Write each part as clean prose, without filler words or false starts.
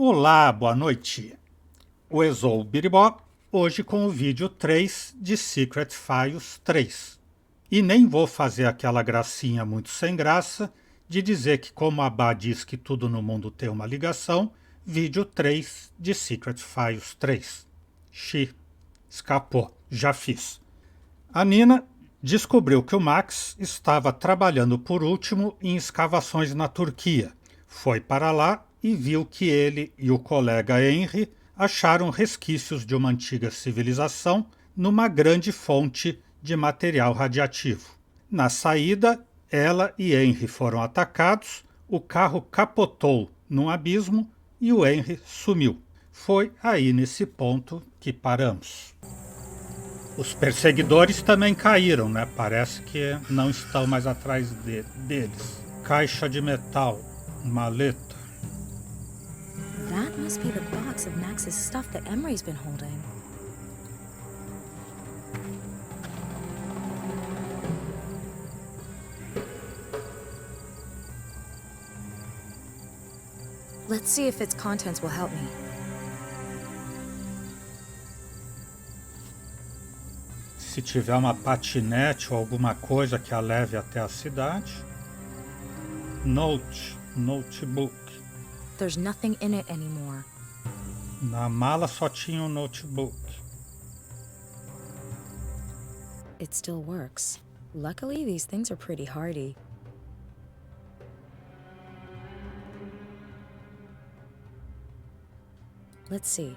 Olá, boa noite. O Exou Biribó, hoje com o vídeo 3 de Secret Files 3. E nem vou fazer aquela gracinha muito sem graça de dizer que como a Abá diz que tudo no mundo tem uma ligação, vídeo 3 de Secret Files 3. Escapou, já fiz. A Nina descobriu que o Max estava trabalhando por último em escavações na Turquia. Foi para lá e viu que ele e o colega Henry acharam resquícios de uma antiga civilização numa grande fonte de material radiativo. Na saída, ela e Henry foram atacados, o carro capotou num abismo e o Henry sumiu. Foi aí nesse ponto que paramos. Os perseguidores também caíram, né? Parece que não estão mais atrás deles. Caixa de metal, maleta. That must be the box of Max's stuff that Emery's been holding. Let's see if its contents will help me. Se tiver uma patinete ou alguma coisa que a leve até a cidade. Notebook. There's nothing in it anymore. Na mala só tinha um notebook. It still works. Luckily, these things are pretty hardy. Let's see.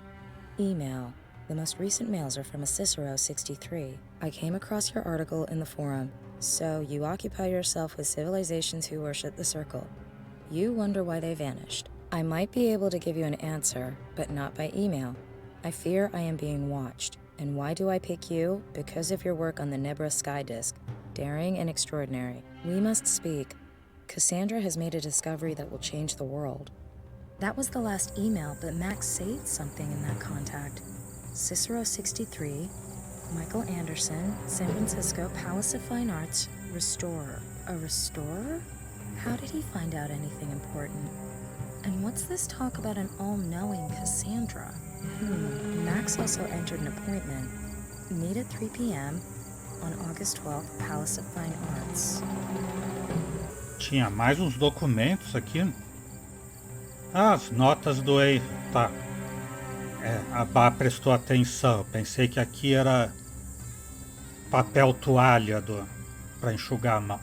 Email. The most recent mails are from a Cicero 63. I came across your article in the forum. So you occupy yourself with civilizations who worship the circle. You wonder why they vanished. I might be able to give you an answer, but not by email. I fear I am being watched. And why do I pick you? Because of your work on the Nebra sky disk. Daring and extraordinary. We must speak. Cassandra has made a discovery that will change the world. That was the last email, but Max saved something in that contact. Cicero 63, Michael Anderson, San Francisco, Palace of Fine Arts, restorer. A restorer? How did he find out anything important? And what's this talk about an all-knowing Cassandra? Max also entered an appointment. Meet at 3 p.m. on August 12th, Palace of Fine Arts. Tinha mais uns documentos aqui. As notas do Henry, tá. A Bá prestou atenção. Eu pensei que aqui era papel toalha para enxugar a mão.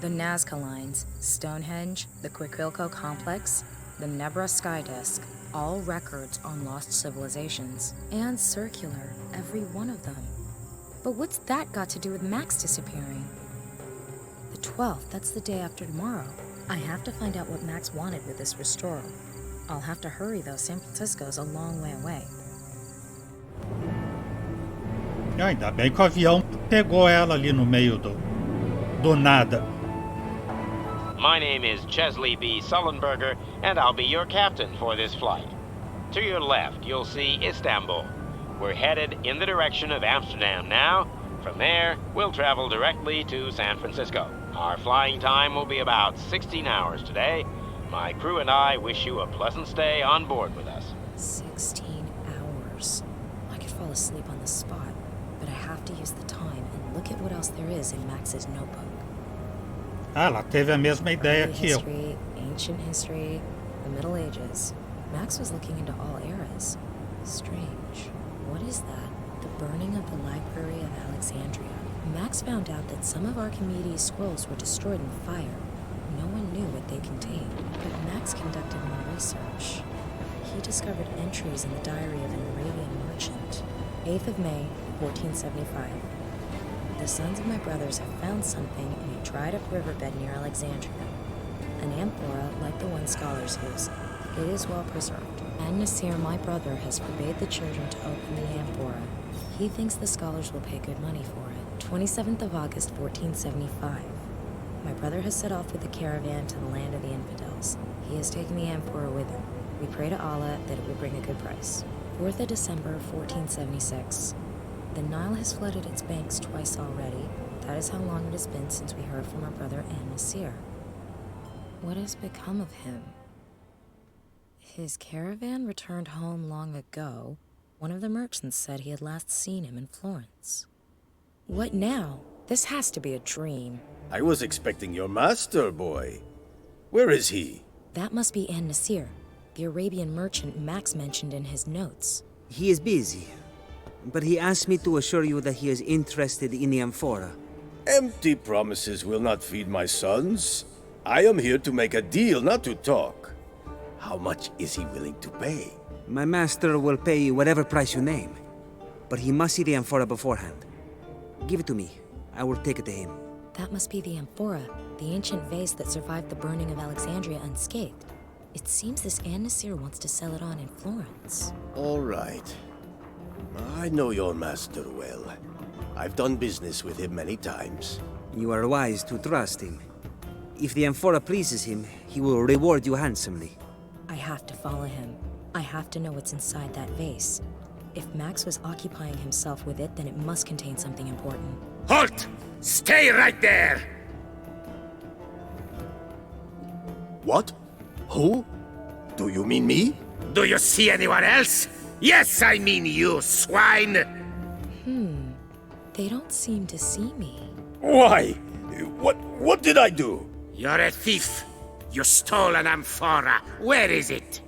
The Nazca Lines, Stonehenge, the Quiquilco Complex, the Nebra Sky Disk, all records on lost civilizations. And circular, every one of them. But what's that got to do with Max disappearing? The 12th, that's the day after tomorrow. I have to find out what Max wanted with this restorer. I'll have to hurry though, San Francisco's a long way away. Ainda bem que o avião pegou ela ali no meio do nada. My name is Chesley B. Sullenberger, and I'll be your captain for this flight. To your left, you'll see Istanbul. We're headed in the direction of Amsterdam now. From there, we'll travel directly to San Francisco. Our flying time will be about 16 hours today. My crew and I wish you a pleasant stay on board with us. 16 hours. I could fall asleep on the spot, but I have to use the time and look at what else there is in Max's notebook. Ela teve a mesma ideia Early que eu. history, ancient history, the Middle Ages. Max was looking into all eras. Strange. What is that? The burning of the Library of Alexandria. Max found out that some of Archimedes' scrolls were destroyed in the fire. No one knew what they contained, but Max conducted more research. He discovered entries in the diary of an Arabian merchant. 8th of May, 1475. The sons of my brothers have found something in a dried up riverbed near Alexandria. An amphora like the one scholars use. It is well preserved. And Nasir, my brother, has forbade the children to open the amphora. He thinks the scholars will pay good money for it. 27th of August, 1475. My brother has set off with a caravan to the land of the infidels. He has taken the amphora with him. We pray to Allah that it will bring a good price. 4th of December, 1476. The Nile has flooded its banks twice already. That is how long it has been since we heard from our brother and Nasir. What has become of him? His caravan returned home long ago. One of the merchants said he had last seen him in Florence. What now? This has to be a dream. I was expecting your master, boy. Where is he? That must be An-Nasir, the Arabian merchant Max mentioned in his notes. He is busy, but he asked me to assure you that he is interested in the amphora. Empty promises will not feed my sons. I am here to make a deal, not to talk. How much is he willing to pay? My master will pay you whatever price you name, but he must see the amphora beforehand. Give it to me. I will take it to him. That must be the amphora, the ancient vase that survived the burning of Alexandria unscathed. It seems this An-Nasir wants to sell it on in Florence. All right. I know your master well. I've done business with him many times. You are wise to trust him. If the amphora pleases him, he will reward you handsomely. I have to follow him. I have to know what's inside that vase. If Max was occupying himself with it, then it must contain something important. Halt! Stay right there! What? Who? Do you mean me? Do you see anyone else? Yes, I mean you, swine! They don't seem to see me. Why? What did I do? You're a thief. You stole an amphora. Where is it?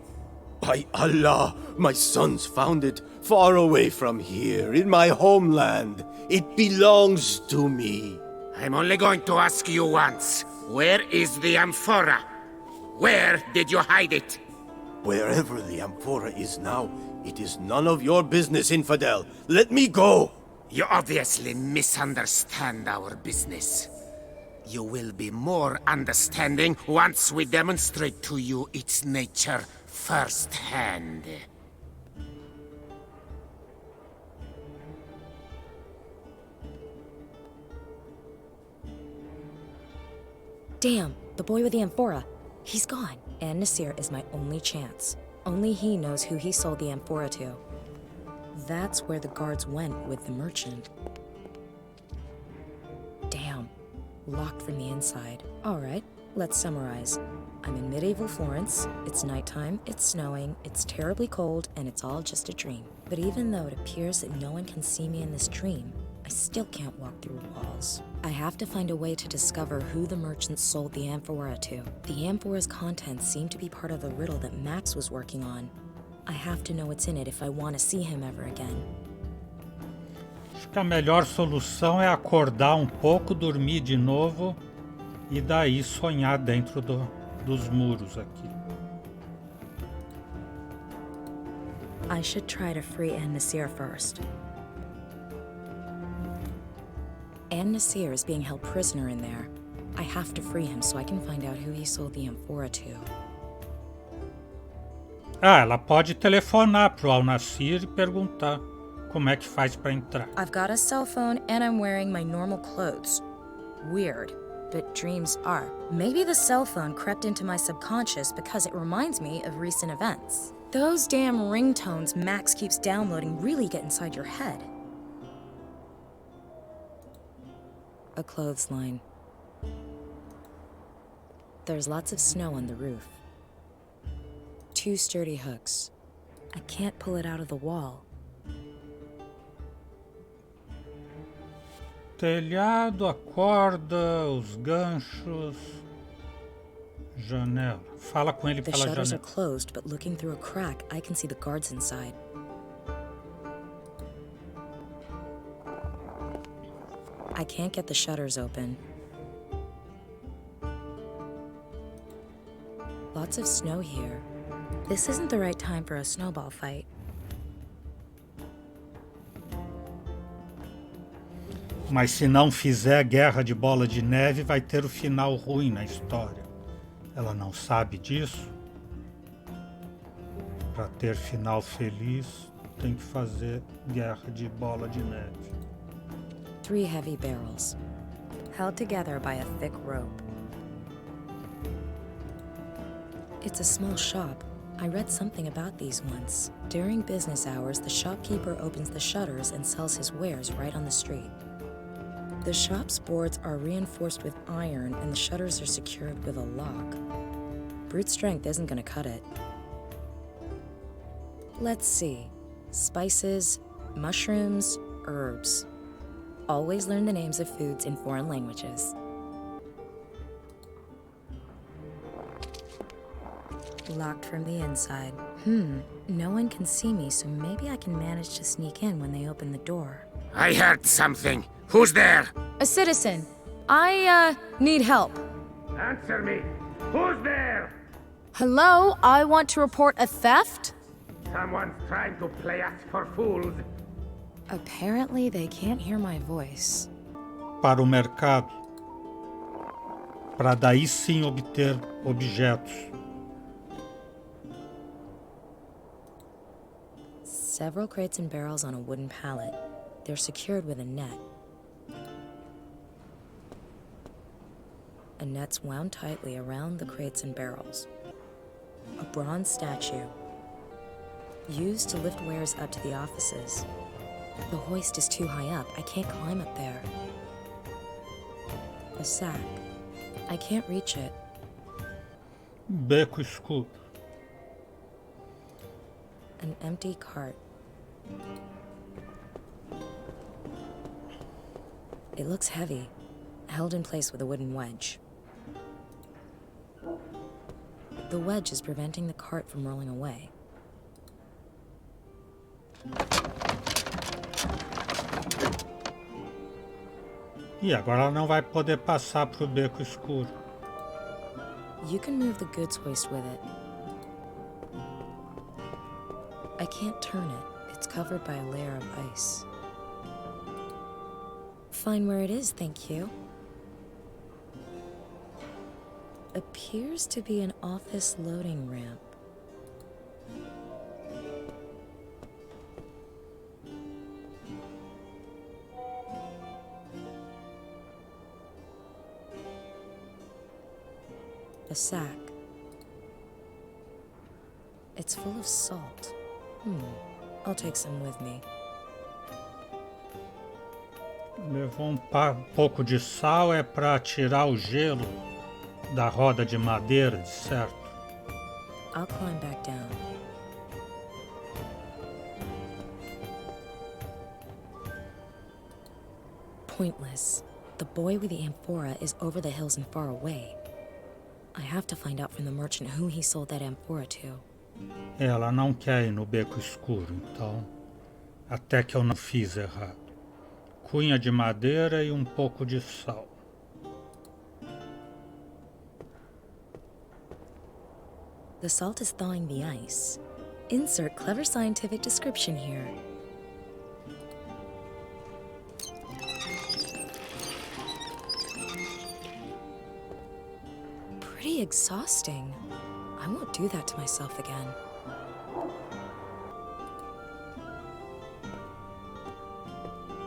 By Allah, my sons found it far away from here, in my homeland. It belongs to me. I'm only going to ask you once. Where is the amphora? Where did you hide it? Wherever the amphora is now, it is none of your business, infidel. Let me go! You obviously misunderstand our business. You will be more understanding once we demonstrate to you its nature firsthand. Damn, the boy with the amphora. He's gone. An-Nasir is my only chance. Only he knows who he sold the amphora to. That's where the guards went with the merchant. Damn. Locked from the inside. Alright, let's summarize. I'm in medieval Florence, it's nighttime, it's snowing, it's terribly cold, and it's all just a dream. But even though it appears that no one can see me in this dream, I still can't walk through walls. I have to find a way to discover who the merchant sold the amphora to. The amphora's contents seem to be part of the riddle that Max was working on. I have to know what's in it if I want to see him ever again. Acho que a melhor solução é acordar um pouco, dormir de novo e daí sonhar dentro dos muros aqui. I should try to free An-Nasir first. An-Nasir is being held prisoner in there. I have to free him so I can find out who he sold the amphora to. Ela pode telefonar pro Al-Nasir e perguntar como é que faz para entrar. I've got a cell phone and I'm wearing my normal clothes. Weird, but dreams are. Maybe the cell phone crept into my subconscious because it reminds me of recent events. Those damn ringtones Max keeps downloading really get inside your head. A clothesline. There's lots of snow on the roof. 2 sturdy hooks. I can't pull it out of the wall. Telhado, a corda, os ganchos, janela. Fala com ele The pela shutters are janela. closed, but looking through a crack, I can see the guards inside. I can't get the shutters open. Lots of snow here. This isn't the right time for a snowball fight. Mas se não fizer guerra de bola de neve, vai ter o final ruim na história. Ela não sabe disso. Para ter final feliz, tem que fazer guerra de bola de neve. 3 heavy barrels, held together by a thick rope. It's a small shop. I read something about these once. During business hours, the shopkeeper opens the shutters and sells his wares right on the street. The shop's boards are reinforced with iron and the shutters are secured with a lock. Brute strength isn't gonna cut it. Let's see. Spices, mushrooms, herbs. Always learn the names of foods in foreign languages. Locked from the inside. No one can see me, so maybe I can manage to sneak in when they open the door. I heard something. Who's there? A citizen. I, need help. Answer me. Who's there? Hello? I want to report a theft? Someone's trying to play us for fools. Apparently, they can't hear my voice. Para o mercado. Para daí sim obter objetos. Several crates and barrels on a wooden pallet. They're secured with a net. A net's wound tightly around the crates and barrels. A bronze statue. Used to lift wares up to the offices. The hoist is too high up. I can't climb up there. A sack. I can't reach it. Beco escuro. An empty cart. It looks heavy, held in place with a wooden wedge. The wedge is preventing the cart from rolling away. E agora ela não vai poder passar pro beco escuro. You can move the goods hoist with it. I can't turn it. It's covered by a layer of ice. Fine where it is, thank you. Appears to be an office loading ramp. A sack. It's full of salt. I'll take some with me. Levou pouco de sal, é para tirar o gelo da roda de madeira, de certo. I'll climb back down. Pointless. The boy with the amphora is over the hills and far away. I have to find out from the merchant who he sold that amphora to. Ela não quer ir no beco escuro, então, até que eu não fiz errado. Cunha de madeira e pouco de sal. The salt is thawing the ice. Insert clever scientific description here. Pretty exhausting. I won't do that to myself again.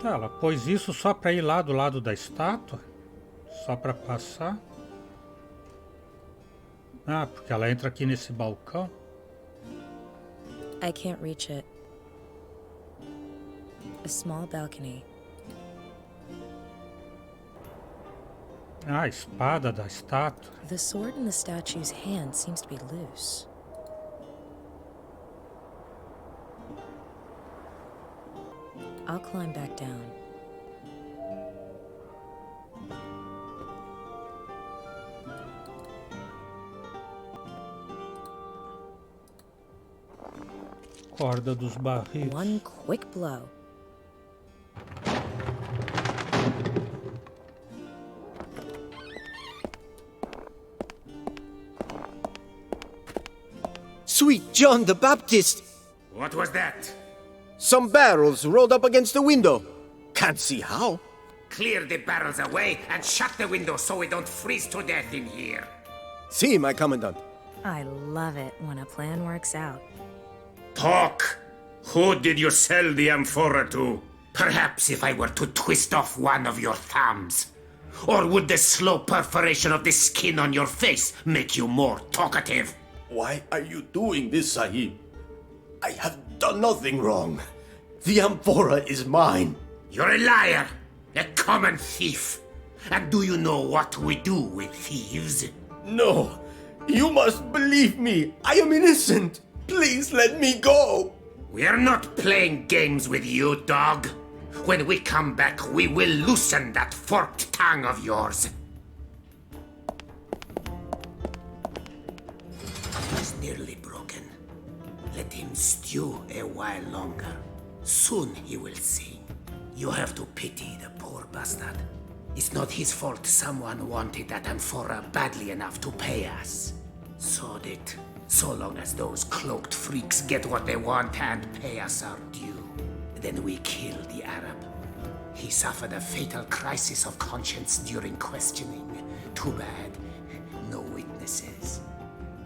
Ela pôs isso só para ir lá do lado da estátua? Só para passar? Ah, porque ela entra aqui nesse balcão. I can't reach it. A small balcony. Ah, a espada da estátua. The sword in the statue's hand seems to be loose. I'll climb back down. Corda dos barris. One quick blow. Sweet John the Baptist! What was that? Some barrels rolled up against the window. Can't see how. Clear the barrels away and shut the window so we don't freeze to death in here. See, my commandant. I love it when a plan works out. Talk! Who did you sell the amphora to? Perhaps if I were to twist off one of your thumbs. Or would the slow perforation of the skin on your face make you more talkative? Why are you doing this, Sahib? I have done nothing wrong. The amphora is mine. You're a liar, a common thief. And do you know what we do with thieves? No, you must believe me. I am innocent. Please let me go. We're not playing games with you, dog. When we come back, we will loosen that forked tongue of yours. He's nearly broken. Let him stew a while longer. Soon he will see. You have to pity the poor bastard. It's not his fault someone wanted that amphora badly enough to pay us. Sod it. So long as those cloaked freaks get what they want and pay us our due. Then we kill the Arab. He suffered a fatal crisis of conscience during questioning. Too bad. No witnesses.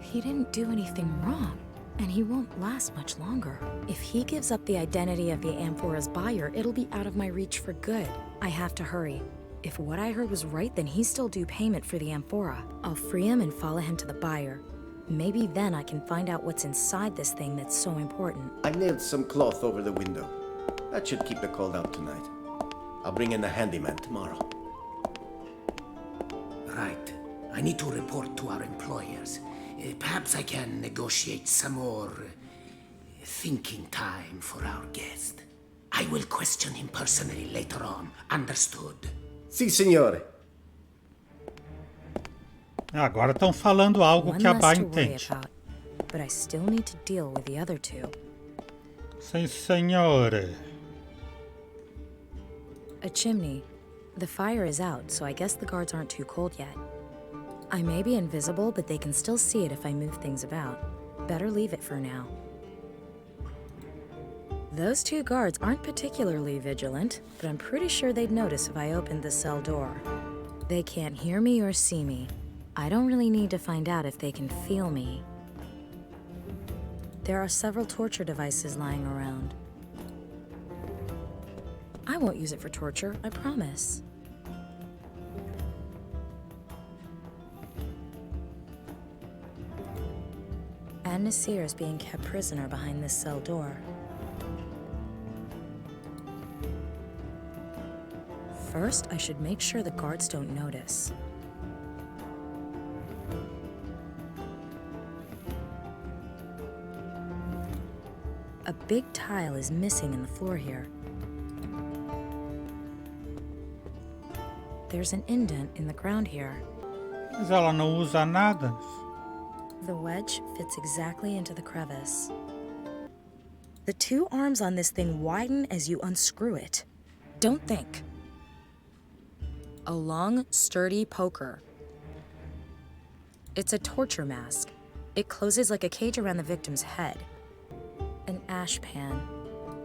He didn't do anything wrong, and he won't last much longer. If he gives up the identity of the amphora's buyer, it'll be out of my reach for good. I have to hurry. If what I heard was right, then he's still due payment for the amphora. I'll free him and follow him to the buyer. Maybe then I can find out what's inside this thing that's so important. I nailed some cloth over the window. That should keep the cold out tonight. I'll bring in a handyman tomorrow. Right. I need to report to our employers. Perhaps I can negotiate some more thinking time for our guest. I will question him personally later on. Understood? Si, signore. Agora estão falando algo One que a Bá less to worry entende. about, but I still need to deal with the other two. Sim, senhore. A chimney. The fire is out, so I guess the guards aren't too cold yet. I may be invisible, but they can still see it if I move things about. Better leave it for now. Those two guards aren't particularly vigilant, but I'm pretty sure they'd notice if I opened the cell door. They can't hear me or see me. I don't really need to find out if they can feel me. There are several torture devices lying around. I won't use it for torture, I promise. And Nasir is being kept prisoner behind this cell door. First, I should make sure the guards don't notice. A big tile is missing in the floor here. There's an indent in the ground here. Mas ela não usa nada. The wedge fits exactly into the crevice. The two arms on this thing widen as you unscrew it. Don't think. A long, sturdy poker. It's a torture mask. It closes like a cage around the victim's head. An ash pan.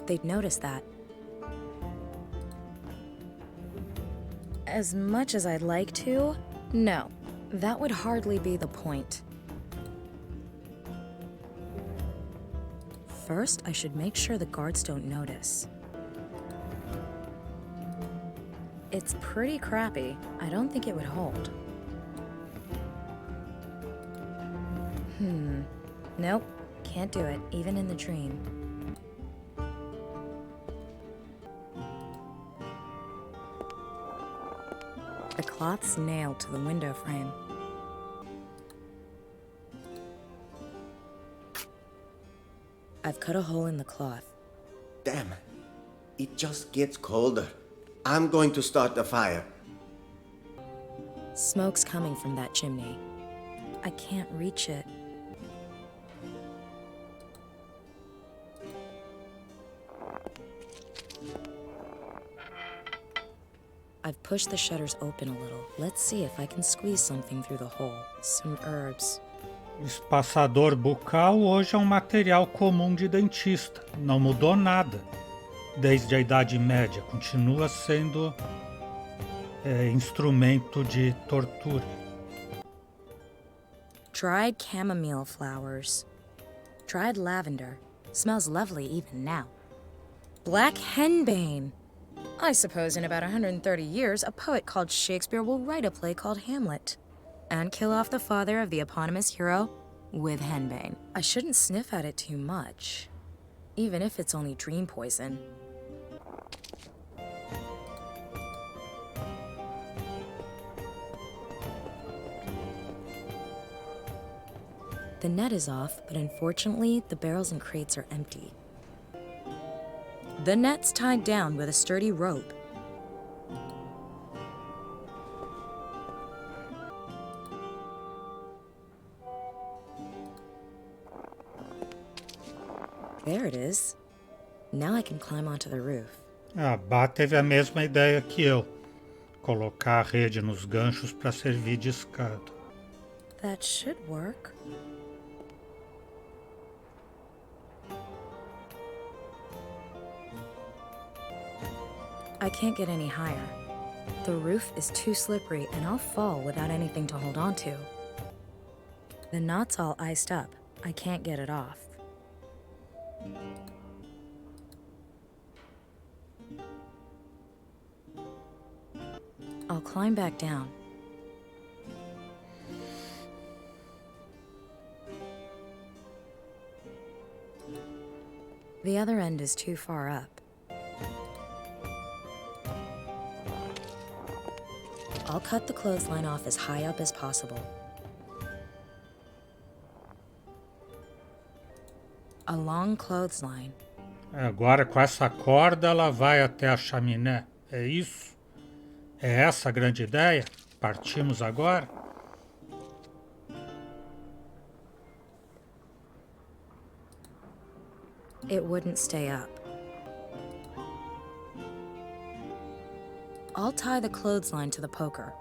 They'd notice that. As much as I'd like to, no. That would hardly be the point. First, I should make sure the guards don't notice. It's pretty crappy. I don't think it would hold. Nope. Can't do it, even in the dream. The cloth's nailed to the window frame. I've cut a hole in the cloth. Damn. It just gets colder. I'm going to start the fire. Smoke's coming from that chimney. I can't reach it. I've pushed the shutters open a little. Let's see if I can squeeze something through the hole. Some herbs. O espaçador bucal hoje é um material comum de dentista. Não mudou nada. Desde a Idade Média, continua sendo instrumento de tortura. Dried chamomile flowers. Dried lavender. Smells lovely even now. Black henbane. I suppose in about 130 years, a poet called Shakespeare will write a play called Hamlet. And kill off the father of the eponymous hero with henbane. I shouldn't sniff at it too much, even if it's only dream poison. The net is off, but unfortunately, the barrels and crates are empty. The net's tied down with a sturdy rope. There it is. Now I can climb onto the roof. A Bá teve a mesma ideia que eu. Colocar a rede nos ganchos para servir de escada. That should work. I can't get any higher. The roof is too slippery and I'll fall without anything to hold on to. The knot's all iced up. I can't get it off. I'll climb back down. The other end is too far up. I'll cut the clothesline off as high up as possible. A long clothesline. Agora com essa corda ela vai até a chaminé. É isso? É essa a grande ideia? Partimos agora? It wouldn't stay up. I'll tie the clothesline to the poker.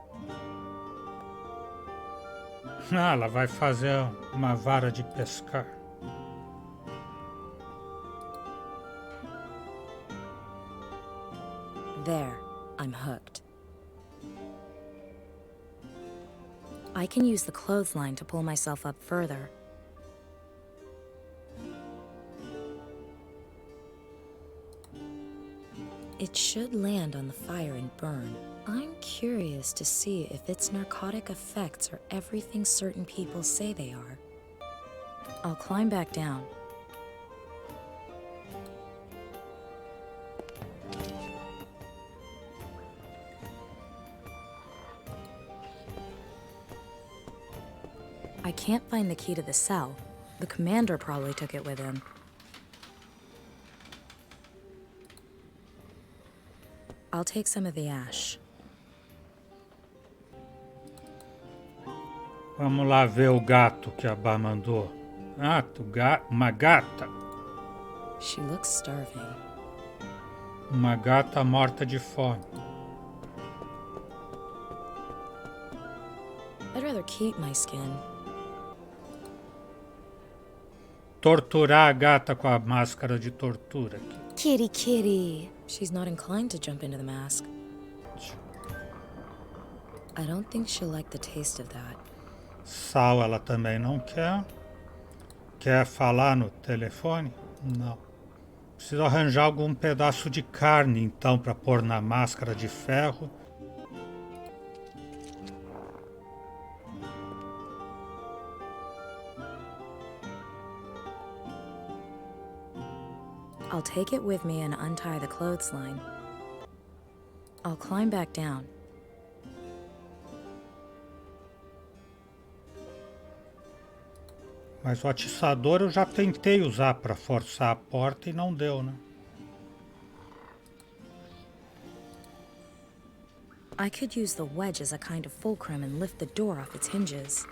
Ah, ela vai fazer uma vara de pescar. There, I'm hooked. I can use the clothesline to pull myself up further. It should land on the fire and burn. I'm curious to see if its narcotic effects are everything certain people say they are. I'll climb back down. I can't find the key to the cell. The commander probably took it with him. I'll take some of the ash. Vamos lá ver o gato que a Bá mandou. Ah, uma gata. She looks starving. Uma gata morta de fome. I'd rather keep my skin. Torturar a gata com a máscara de tortura aqui. Kitty, kitty. She's not inclined to jump into the mask. I don't think she'll like the taste of that. Sal ela também não quer. Quer falar no telefone? Não. Preciso arranjar algum pedaço de carne então para pôr na máscara de ferro. I'll take it with me and untie the clothesline. I'll climb back down. Mas o atiçador eu já tentei usar para forçar a porta e não deu, né? I could use the wedge as a kind of fulcrum and lift the door off its hinges.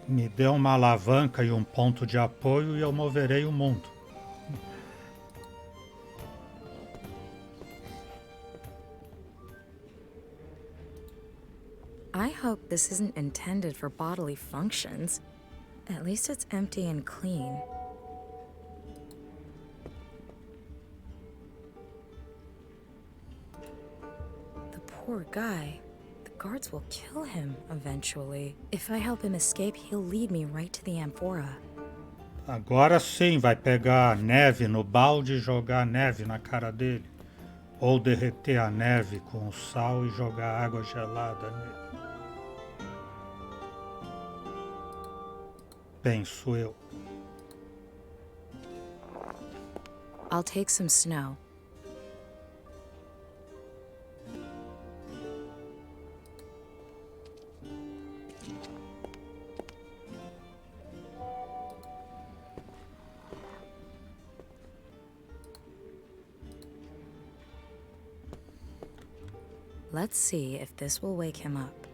Me dê uma alavanca e um ponto de apoio e eu moverei o mundo. I hope this isn't intended for bodily functions. At least it's empty and clean. The poor guy. The guards will kill him eventually. If I help him escape, he'll lead me right to the amphora. Agora sim vai pegar neve no balde e jogar neve na cara dele. Ou derreter a neve com o sal e jogar água gelada nele. Penso eu. I'll take some snow. Let's see if this will wake him up.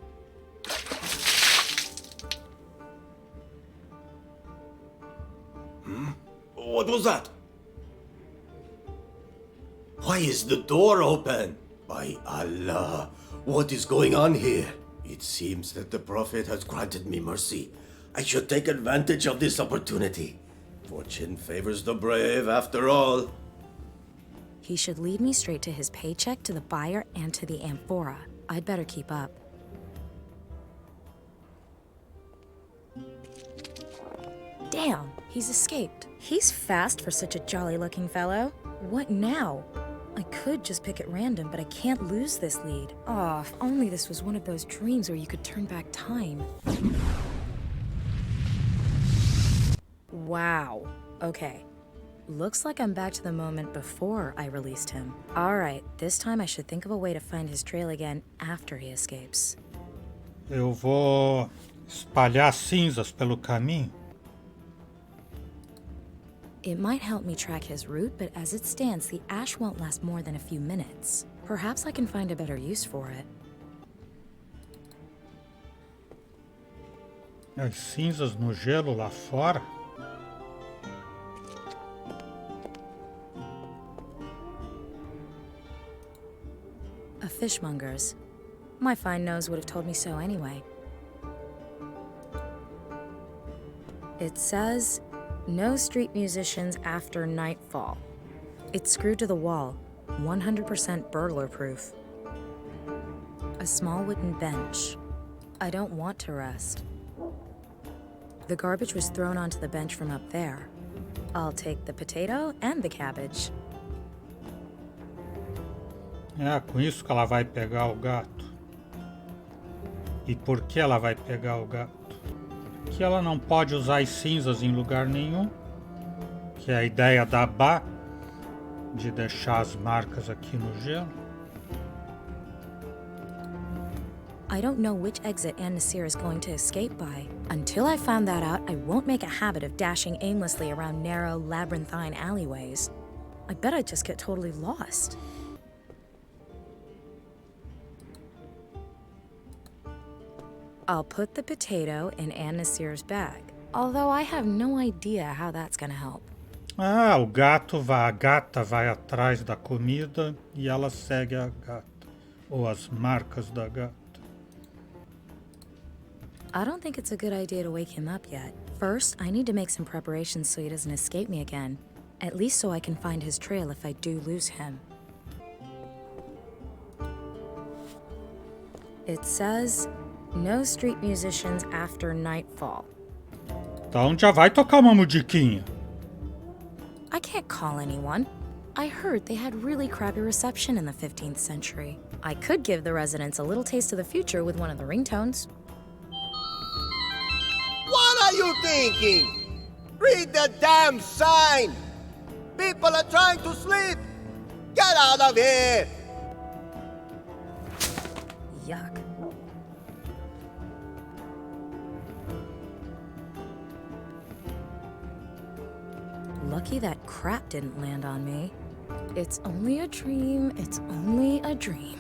What was that? Why is the door open? By Allah, what is going on here? It seems that the Prophet has granted me mercy. I should take advantage of this opportunity. Fortune favors the brave, after all. He should lead me straight to his paycheck, to the buyer, and to the amphora. I'd better keep up. Damn, he's escaped. He's fast for such a jolly-looking fellow. What now? I could just pick at random, but I can't lose this lead. Oh, if only this was one of those dreams where you could turn back time. Wow. Okay. Looks like I'm back to the moment before I released him. Alright, this time I should think of a way to find his trail again after he escapes. Eu vou espalhar cinzas pelo caminho. It might help me track his route, but as it stands, the ash won't last more than a few minutes. Perhaps I can find a better use for it. As cinzas no gelo lá fora. A fishmonger's. My fine nose would have told me so anyway. It says, no street musicians after nightfall. It's screwed to the wall, 100% burglar-proof. A small wooden bench. I don't want to rest. The garbage was thrown onto the bench from up there. I'll take the potato and the cabbage. É com isso que ela vai pegar o gato. E por que ela vai pegar o gato? Que ela não pode usar as cinzas em lugar nenhum. Que é a ideia da Bá, de deixar as marcas aqui no gelo. I don't know which exit Anne Nasir is going to escape by. Until I find that out, I won't make a habit of dashing aimlessly around narrow, labyrinthine alleyways. I bet I'd just get totally lost. I'll put the potato in Anne Nasir's bag, although I have no idea how that's gonna help. Ah, a gata vai atrás da comida e ela segue a gata, ou as marcas da gata. I don't think it's a good idea to wake him up yet. First, I need to make some preparations so he doesn't escape me again, at least so I can find his trail if I do lose him. It says, no street musicians after nightfall. Então já vai tocar uma musiquinha. I can't call anyone. I heard they had really crappy reception in the 15th century. I could give the residents a little taste of the future with one of the ringtones. What are you thinking? Read the damn sign! People are trying to sleep! Get out of here! Yuck. Lucky that crap didn't land on me. It's only a dream, it's only a dream.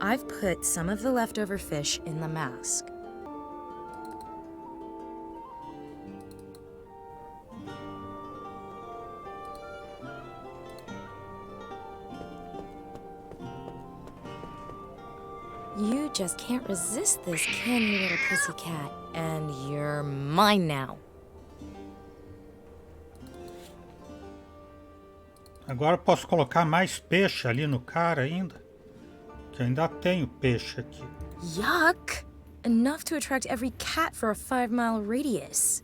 I've put some of the leftover fish in the mask. You just can't resist this, can you, little pussycat? And you're mine now. Agora eu posso colocar mais peixe ali no cara ainda. Que eu ainda tenho peixe aqui. Yuck! Enough to attract every cat for a 5-mile radius.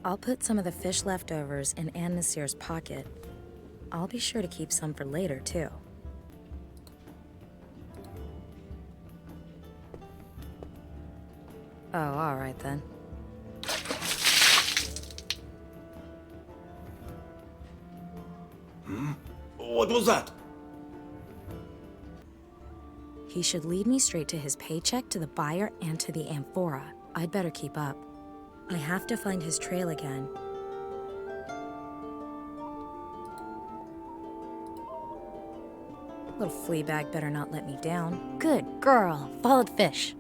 I'll put some of the fish leftovers in Anne Nasir's pocket. I'll be sure to keep some for later, too. Oh, all right then. What was that? He should lead me straight to his paycheck, to the buyer, and to the amphora. I'd better keep up. I have to find his trail again. Little flea bag better not let me down. Good girl. Follow the fish.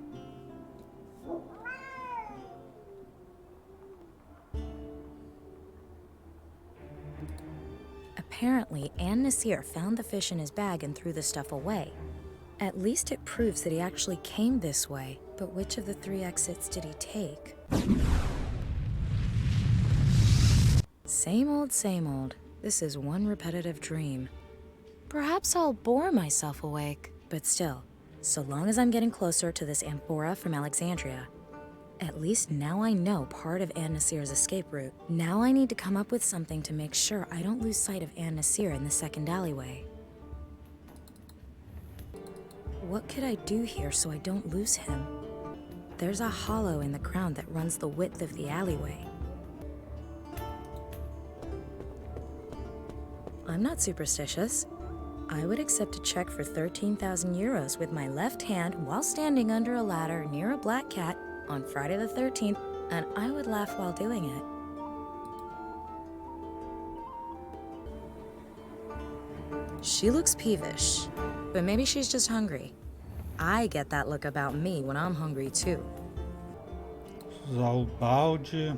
Apparently, Nasir found the fish in his bag and threw the stuff away. At least it proves that he actually came this way. But which of the 3 exits did he take? Same old, same old. This is one repetitive dream. Perhaps I'll bore myself awake. But still, so long as I'm getting closer to this amphora from Alexandria, at least now I know part of Nasir's escape route. Now I need to come up with something to make sure I don't lose sight of Nasir in the second alleyway. What could I do here so I don't lose him? There's a hollow in the ground that runs the width of the alleyway. I'm not superstitious. I would accept a check for 13,000 euros with my left hand while standing under a ladder near a black cat on Friday the 13th, and I would laugh while doing it. She looks peevish, but maybe she's just hungry. I get that look about me when I'm hungry too. Usar o balde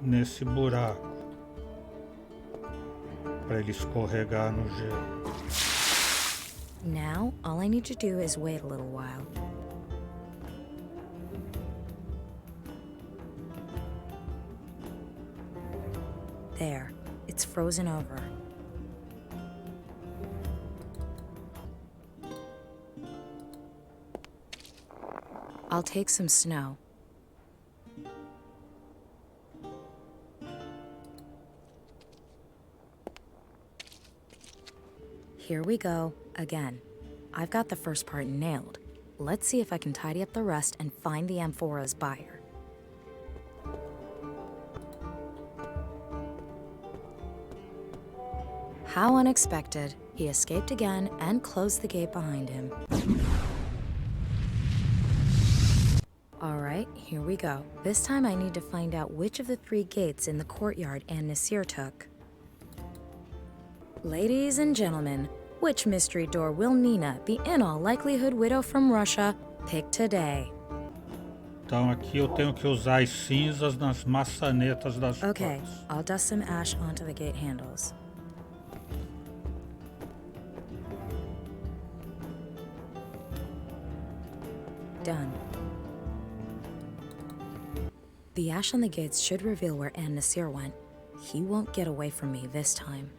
nesse buraco para ele escorregar no gelo. Now, all I need to do is wait a little while. There, it's frozen over. I'll take some snow. Here we go, again. I've got the first part nailed. Let's see if I can tidy up the rest and find the amphora's buyer. How unexpected. He escaped again and closed the gate behind him. Alright, here we go. This time I need to find out which of the 3 gates in the courtyard Nasir took. Ladies and gentlemen, which mystery door will Nina, the in all likelihood widow from Russia, pick today? Então aqui eu tenho que usar as cinzas nas maçanetas das Okay, portas. I'll dust some ash onto the gate handles. Done. The ash on the gates should reveal where Nasir went. He won't get away from me this time.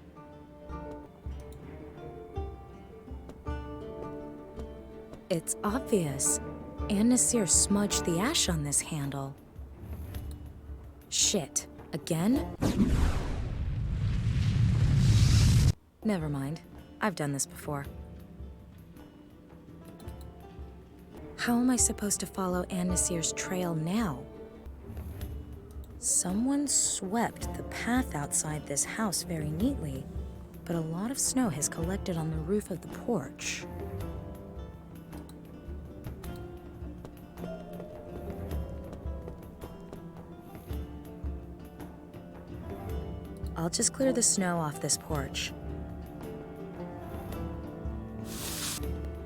It's obvious. Nasir smudged the ash on this handle. Shit. Again? Never mind. I've done this before. How am I supposed to follow Nasir's trail now? Someone swept the path outside this house very neatly, but a lot of snow has collected on the roof of the porch. I'll just clear the snow off this porch.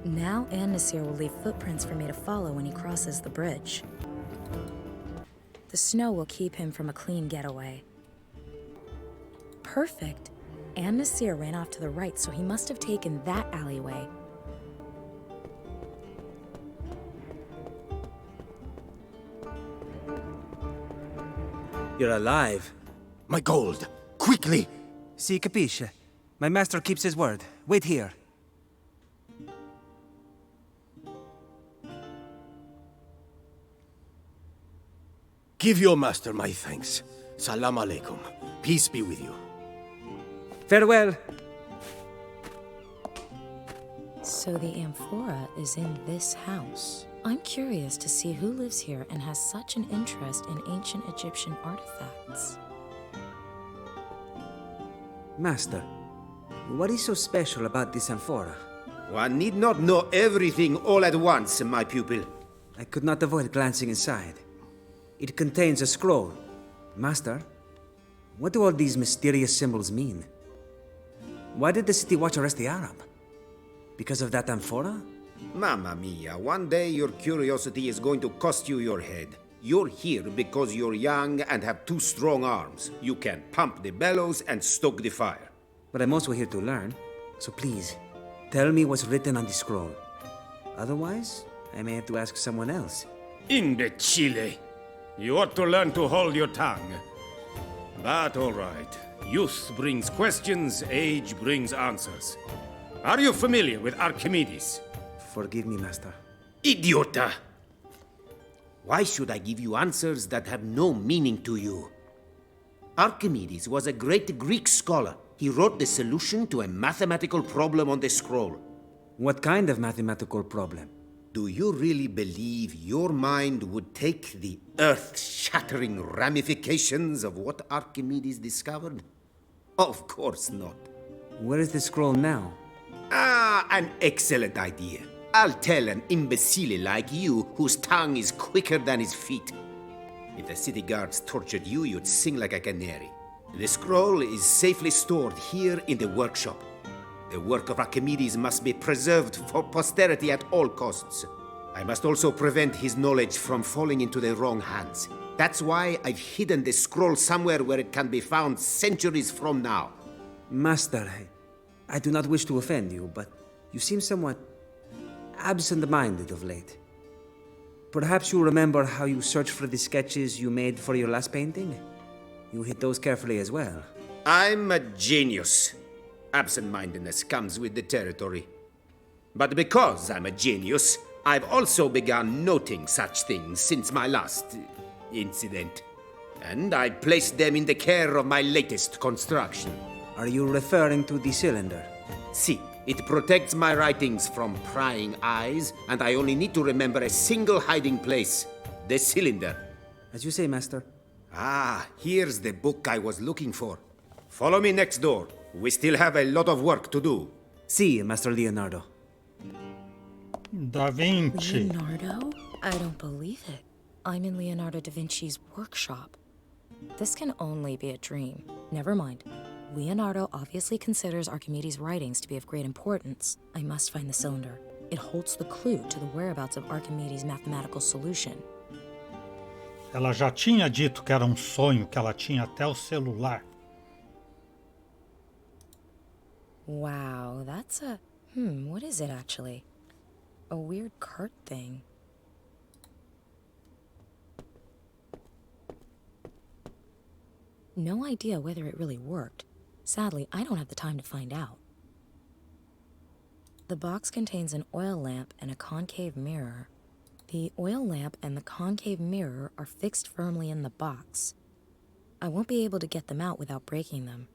Now Nasir will leave footprints for me to follow when he crosses the bridge. The snow will keep him from a clean getaway. Perfect. Nasir ran off to the right, so he must have taken that alleyway. You're alive. My gold! Quickly! Si capisce. My master keeps his word. Wait here. Give your master my thanks. Salam alaikum. Peace be with you. Farewell. So the amphora is in this house. I'm curious to see who lives here and has such an interest in ancient Egyptian artifacts. Master, what is so special about this amphora? One need not know everything all at once, my pupil. I could not avoid glancing inside. It contains a scroll. Master, what do all these mysterious symbols mean? Why did the city watch arrest the Arab? Because of that amphora? Mamma mia, one day your curiosity is going to cost you your head. You're here because you're young and have 2 strong arms. You can pump the bellows and stoke the fire. But I'm also here to learn. So please, tell me what's written on the scroll. Otherwise, I may have to ask someone else. Imbecile! You ought to learn to hold your tongue. But all right. Youth brings questions, age brings answers. Are you familiar with Archimedes? Forgive me, Master. Idiota! Why should I give you answers that have no meaning to you? Archimedes was a great Greek scholar. He wrote the solution to a mathematical problem on the scroll. What kind of mathematical problem? Do you really believe your mind would take the earth-shattering ramifications of what Archimedes discovered? Of course not. Where is the scroll now? Ah, an excellent idea. I'll tell an imbecile like you whose tongue is quicker than his feet. If the city guards tortured you, you'd sing like a canary. The scroll is safely stored here in the workshop. The work of Archimedes must be preserved for posterity at all costs. I must also prevent his knowledge from falling into the wrong hands. That's why I've hidden the scroll somewhere where it can be found centuries from now. Master, I do not wish to offend you, but you seem somewhat absent-minded of late. Perhaps you remember how you searched for the sketches you made for your last painting? You hid those carefully as well. I'm a genius. Absent-mindedness comes with the territory. But because I'm a genius, I've also begun noting such things since my last incident. And I placed them in the care of my latest construction. Are you referring to the cylinder? See, it protects my writings from prying eyes, and I only need to remember a single hiding place, the cylinder. As you say, Master. Ah, here's the book I was looking for. Follow me next door. We still have a lot of work to do. See, Master Leonardo. Da Vinci. Leonardo? I don't believe it. I'm in Leonardo da Vinci's workshop. This can only be a dream. Never mind. Leonardo obviously considers Archimedes' writings to be of great importance. I must find the cylinder. It holds the clue to the whereabouts of Archimedes' mathematical solution. Ela já tinha dito que era um sonho, que ela tinha até o celular. Wow, that's a... what is it actually? A weird cart thing. No idea whether it really worked. Sadly, I don't have the time to find out. The box contains an oil lamp and a concave mirror. The oil lamp and the concave mirror are fixed firmly in the box. I won't be able to get them out without breaking them.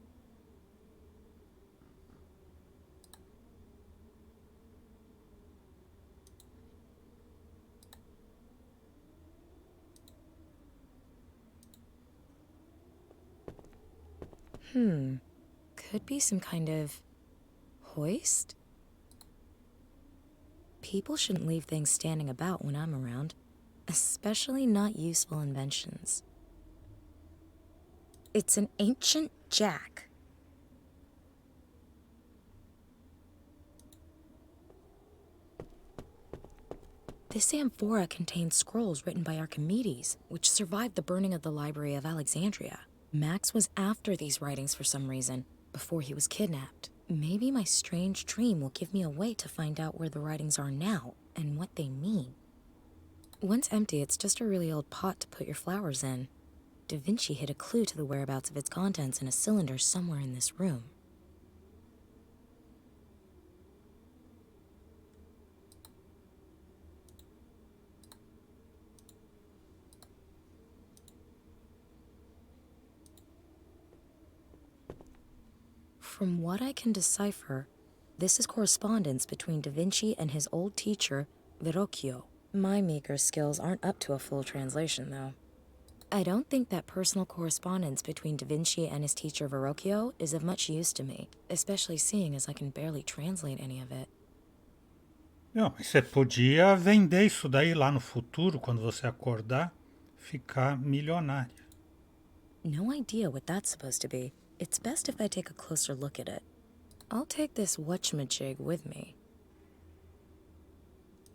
Could be some kind of hoist? People shouldn't leave things standing about when I'm around, especially not useful inventions. It's an ancient jack. This amphora contains scrolls written by Archimedes, which survived the burning of the Library of Alexandria. Max was after these writings for some reason, before he was kidnapped. Maybe my strange dream will give me a way to find out where the writings are now, and what they mean. Once empty, it's just a really old pot to put your flowers in. Da Vinci hid a clue to the whereabouts of its contents in a cylinder somewhere in this room. From what I can decipher, this is correspondence between Da Vinci and his old teacher, Verrocchio. My meager skills aren't up to a full translation, though. I don't think that personal correspondence between Da Vinci and his teacher Verrocchio is of much use to me, especially seeing as I can barely translate any of it. Não, mas você podia vender isso daí lá no futuro, quando você acordar. ficar milionária. No idea what that's supposed to be. It's best if I take a closer look at it. I'll take this whatchamajig with me.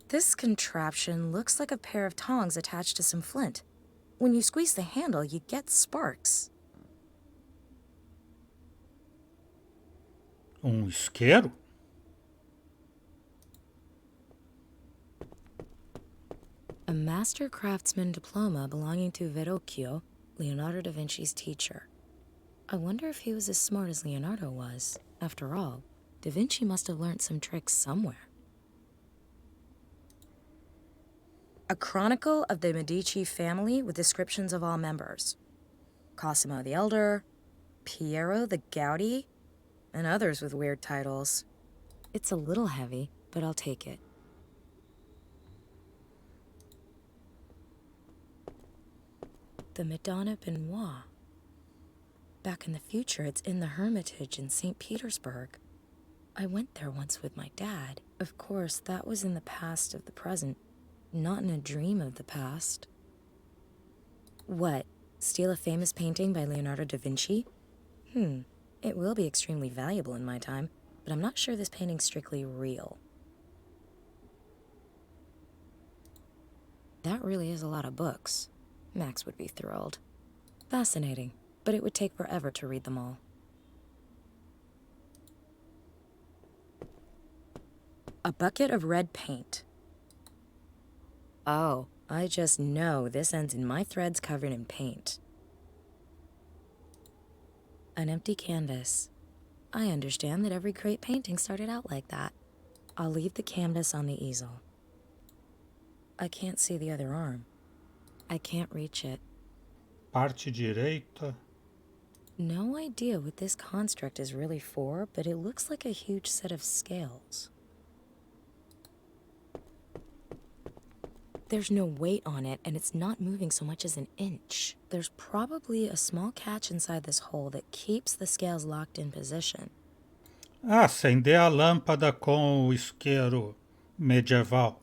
This contraption looks like a pair of tongs attached to some flint. When you squeeze the handle, you get sparks. Isqueiro? A master craftsman diploma belonging to Verrocchio, Leonardo da Vinci's teacher. I wonder if he was as smart as Leonardo was. After all, da Vinci must have learned some tricks somewhere. A chronicle of the Medici family with descriptions of all members. Cosimo the Elder, Piero the Gouty, and others with weird titles. It's a little heavy, but I'll take it. The Madonna Benoit. Back in the future, it's in the Hermitage in St. Petersburg. I went there once with my dad. Of course, that was in the past of the present, not in a dream of the past. What? Steal a famous painting by Leonardo da Vinci? It will be extremely valuable in my time, but I'm not sure this painting's strictly real. That really is a lot of books. Max would be thrilled. Fascinating, but it would take forever to read them all. A bucket of red paint. Oh, I just know this ends in my threads covered in paint. An empty canvas. I understand that every great painting started out like that. I'll leave the canvas on the easel. I can't see the other arm. I can't reach it. Parte direita. No idea what this construct is really for, but it looks like a huge set of scales. There's no weight on it, and it's not moving so much as an inch. There's probably a small catch inside this hole that keeps the scales locked in position. Acender a lâmpada com o isqueiro medieval.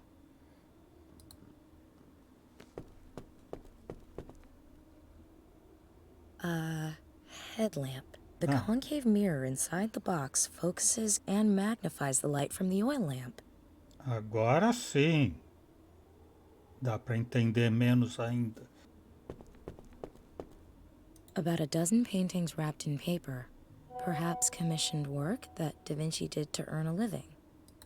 Headlamp. The concave mirror inside the box focuses and magnifies the light from the oil lamp. Agora sim. Dá para entender menos ainda. About a dozen paintings wrapped in paper. Perhaps commissioned work that Da Vinci did to earn a living.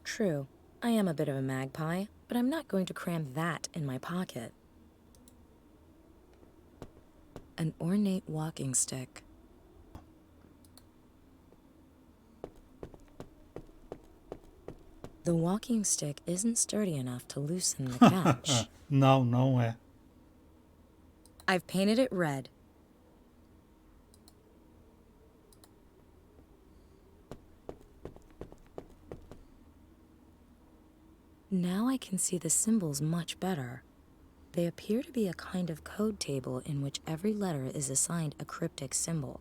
True, I am a bit of a magpie, but I'm not going to cram that in my pocket. An ornate walking stick. The walking stick isn't sturdy enough to loosen the catch. Não, não é. I've painted it red. Now I can see the symbols much better. They appear to be a kind of code table in which every letter is assigned a cryptic symbol.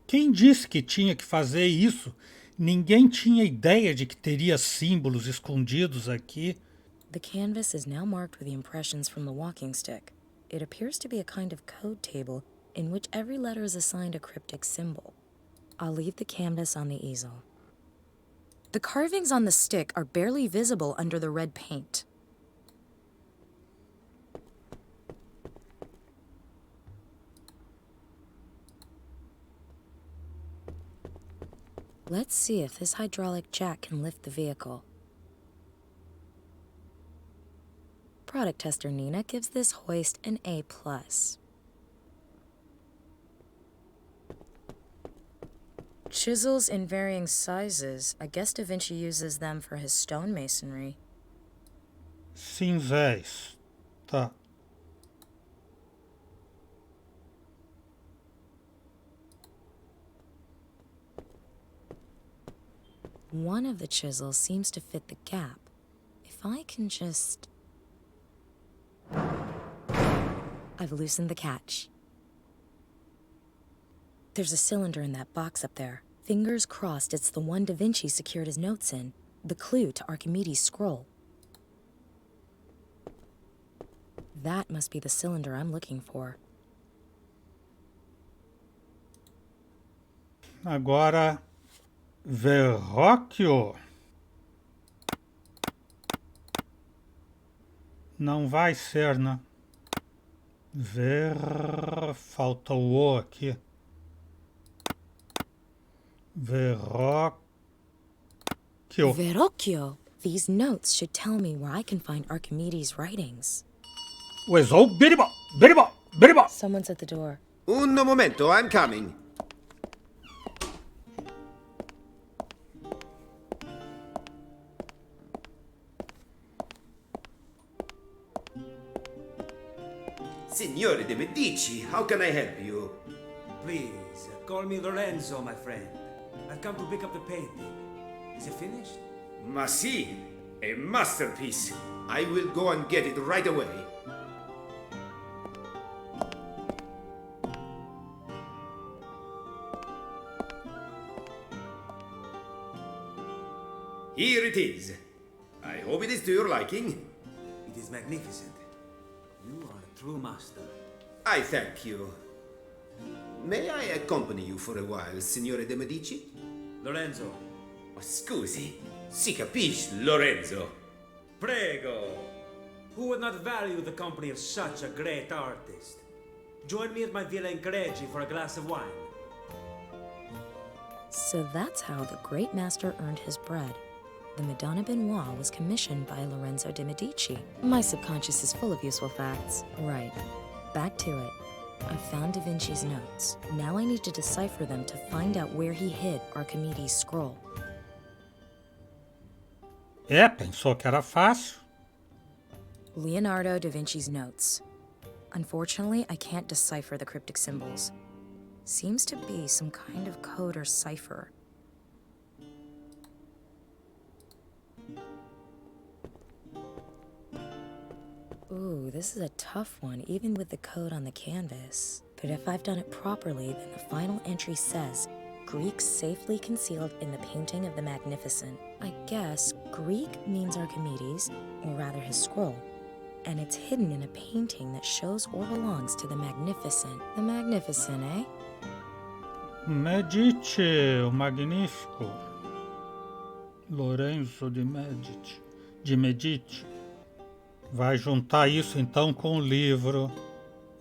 Quem disse que tinha que fazer isso? Ninguém tinha ideia de que teria símbolos escondidos aqui. The canvas is now marked with the impressions from the walking stick. It appears to be a kind of code table in which every letter is assigned a cryptic symbol. I'll leave the canvas on the easel. The carvings on the stick are barely visible under the red paint. Let's see if this hydraulic jack can lift the vehicle. Product tester Nina gives this hoist an A+. Chisels in varying sizes. I guess Da Vinci uses them for his stonemasonry. Cinzéis. Tá. One of the chisels seems to fit the gap. If I can just... I've loosened the catch. There's a cylinder in that box up there. Fingers crossed it's the one Da Vinci secured his notes in. The clue to Archimedes' scroll. That must be the cylinder I'm looking for. Agora, Verrocchio. Não vai ser, né? Falta o O aqui. Verrocchio. Verrocchio! These notes should tell me where I can find Archimedes' writings. Uesou, biriba, biriba, biriba. Someone's at the door. Un momento, I'm coming. Signore de Medici, how can I help you? Please, call me Lorenzo, my friend. I've come to pick up the painting. Is it finished? Ma si, a masterpiece. I will go and get it right away. Here it is. I hope it is to your liking. It is magnificent. You are a true master. I thank you. May I accompany you for a while, Signore de Medici? Lorenzo, Oh, scusi, si capisce, Lorenzo. prego! Who would not value the company of such a great artist? Join me at my Villa in Cregi for a glass of wine. So that's how the great master earned his bread. The Madonna Benoit was commissioned by Lorenzo de Medici. My subconscious is full of useful facts. Right. Back to it. I found Da Vinci's notes. Now I need to decipher them to find out where he hid Archimedes' scroll. Pensou que era fácil. Leonardo da Vinci's notes. Unfortunately, I can't decipher the cryptic symbols. Seems to be some kind of code or cipher. Ooh, this is a tough one, even with the code on the canvas. But if I've done it properly, then the final entry says, Greek safely concealed in the painting of the Magnificent. I guess Greek means Archimedes, or rather his scroll. And it's hidden in a painting that shows or belongs to the Magnificent. The Magnificent, eh? Medici, o magnífico. Lorenzo de Medici. De Medici. Vai juntar isso então com o livro.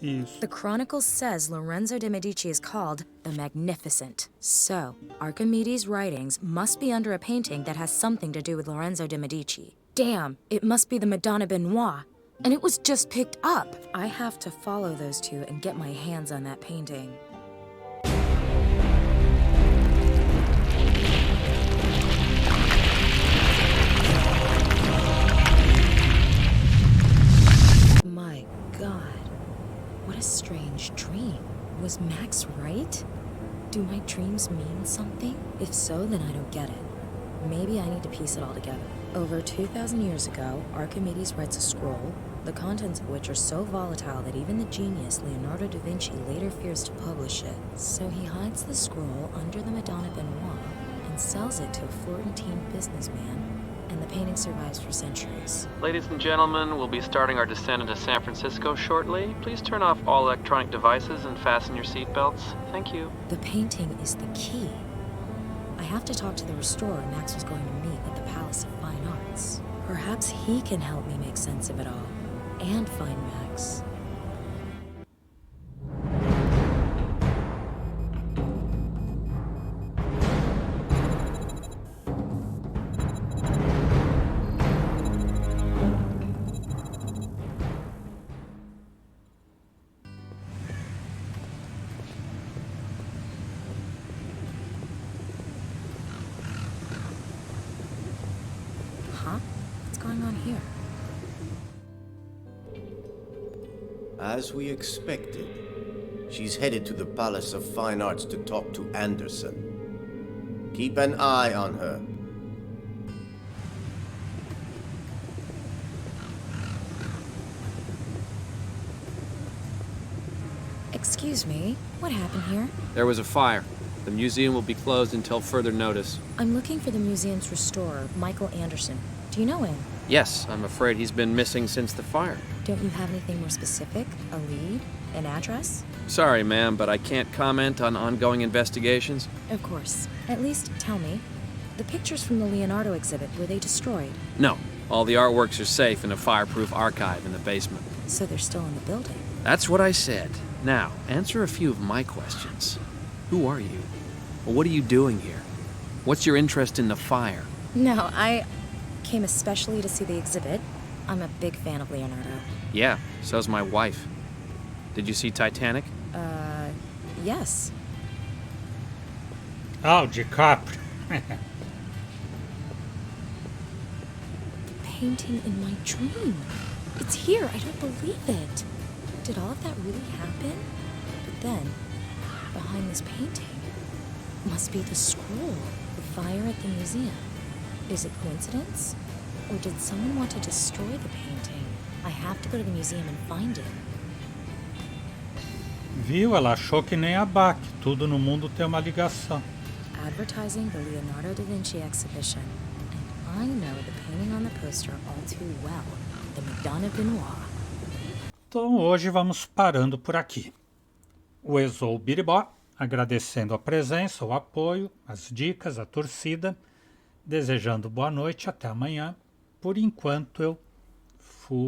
Isso. The Chronicle says Lorenzo de Medici is called the Magnificent. So, Archimedes' writings must be under a painting that has something to do with Lorenzo de Medici. Damn, it must be the Madonna Benoit. And it was just picked up. I have to follow those two and get my hands on that painting. My God. What a strange dream. Was Max right? Do my dreams mean something? If so, then I don't get it. Maybe I need to piece it all together. Over 2,000 years ago, Archimedes writes a scroll, the contents of which are so volatile that even the genius Leonardo da Vinci later fears to publish it. So he hides the scroll under the Madonna Benoit and sells it to a Florentine businessman, and the painting survives for centuries. Ladies and gentlemen, we'll be starting our descent into San Francisco shortly. Please turn off all electronic devices and fasten your seatbelts. Thank you. The painting is the key. I have to talk to the restorer Max was going to meet at the Palace of Fine Arts. Perhaps he can help me make sense of it all, and find Max. Huh? What's going on here? As we expected, she's headed to the Palace of Fine Arts to talk to Anderson. Keep an eye on her. Excuse me, what happened here? There was a fire. The museum will be closed until further notice. I'm looking for the museum's restorer, Michael Anderson. Do Do you know him? Yes, I'm afraid he's been missing since the fire. Don't you have anything more specific? A lead? An address? Sorry, ma'am, but I can't comment on ongoing investigations. Of course. At least tell me. The pictures from the Leonardo exhibit, were they destroyed? No, all the artworks are safe in a fireproof archive in the basement. So they're still in the building? That's what I said. Now, answer a few of my questions. Who are you? What are you doing here? What's your interest in the fire? No, I came especially to see the exhibit. I'm a big fan of Leonardo. Yeah, so's my wife. Did you see Titanic? Yes. Ah, o DiCaprio. Painting in my dream. It's here. I don't believe it. Did all of that really happen? But then, behind this painting, must be the scroll, the fire at the museum. Is it coincidence? Or did someone want to destroy the painting? I have to go to the museum and find it. Viu? Ela achou que nem a BAC. Tudo no mundo tem uma ligação. Advertising the Leonardo da Vinci exhibition. And I know the painting on the poster all too well. The Madonna Benoit. Então hoje vamos parando por aqui. O Exou Biribó, agradecendo a presença, o apoio, as dicas, a torcida, desejando boa noite, até amanhã. Por enquanto eu fui.